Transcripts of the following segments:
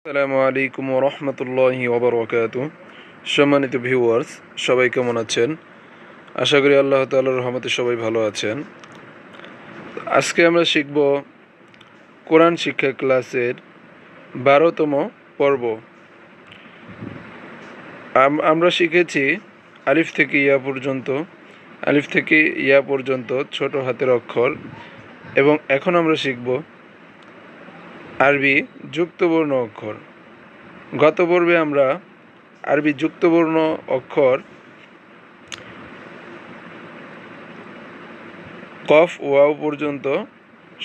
আসসালামু আলাইকুম ওয়া রাহমাতুল্লাহি ওয়া বারাকাতুহু। সম্মানিত ভিউয়ার্স, সবাই কেমন আছেন? আশা করি আল্লাহ তাআলার রহমতে সবাই ভালো আছেন। আজকে আমরা শিখব কোরআন শিক্ষা ক্লাসের 12তম পর্ব। আমরা শিখেছি আলিফ থেকে ইয়া পর্যন্ত ছোট হাতের অক্ষর, এবং এখন আমরা শিখব আরবি যুক্তবর্ণ অক্ষর। গত পর্বে আমরা আরবি যুক্তবর্ণ অক্ষর কফ ওয়াও পর্যন্ত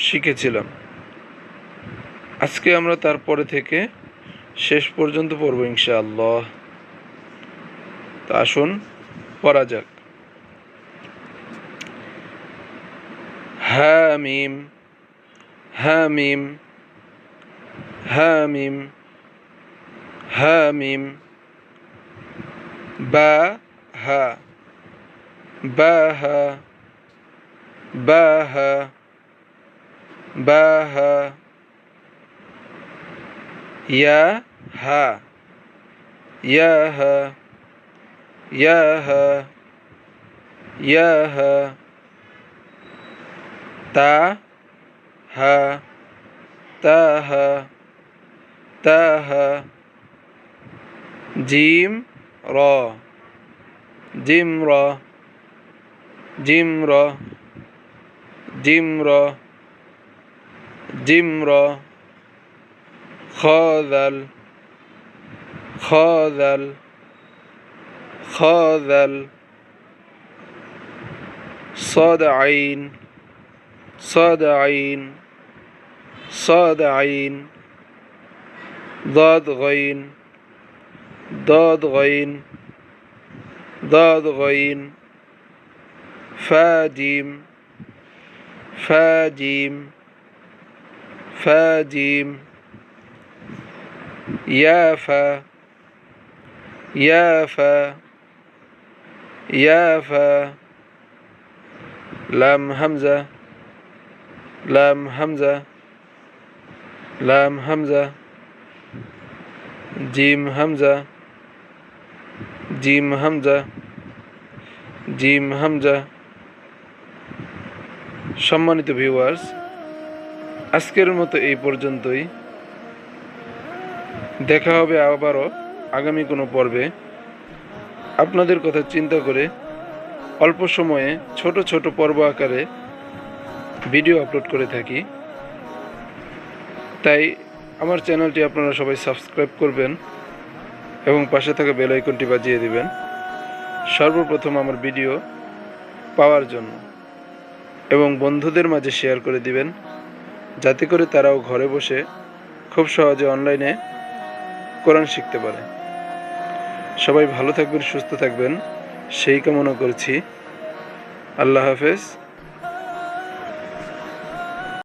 শিখেছিলাম। আজকে আমরা তারপরে থেকে শেষ পর্যন্ত পড়ব ইনশাআল্লাহ। তো আসুন পড়া যাক। হামিম হামিম হামিম হামিম। বাহা বাহা বাহা বাহা। ইয়াহা ইয়াহা ইয়াহা ইয়াহা। তাহা তাহা তাহা। জিম র জিম র জিম র জিম র জিম র। খাযাল খাযাল খাযাল। صاد عين صاد عين صاد عين। ضاد غين ضاد غين ضاد غين। فا جيم فا جيم فا جيم। يا فا يا فا يا فا। لام همزة لام همزة لام همزة। জিম হামজা জিম হামজা জিম হামজা। সম্মানিত ভিউয়ার্স, আজকের মতো এই পর্যন্তই। দেখা হবে আবারও আগামী কোনো পর্বে। আপনাদের কথা চিন্তা করে অল্প সময়ে ছোট ছোট পর্ব আকারে ভিডিও আপলোড করে থাকি। তাই আমার চ্যানেলটি আপনারা সবাই সাবস্ক্রাইব করবেন এবং পাশে থাকা বেল আইকনটি বাজিয়ে দিবেন সর্বপ্রথম আমার ভিডিও পাওয়ার জন্য, এবং বন্ধুদের মাঝে শেয়ার করে দিবেন যাতে করে তারাও ঘরে বসে খুব সহজে অনলাইনে কোরআন শিখতে পারে। সবাই ভালো থাকবেন, সুস্থ থাকবেন সেই কামনা করছি। আল্লাহ হাফেজ।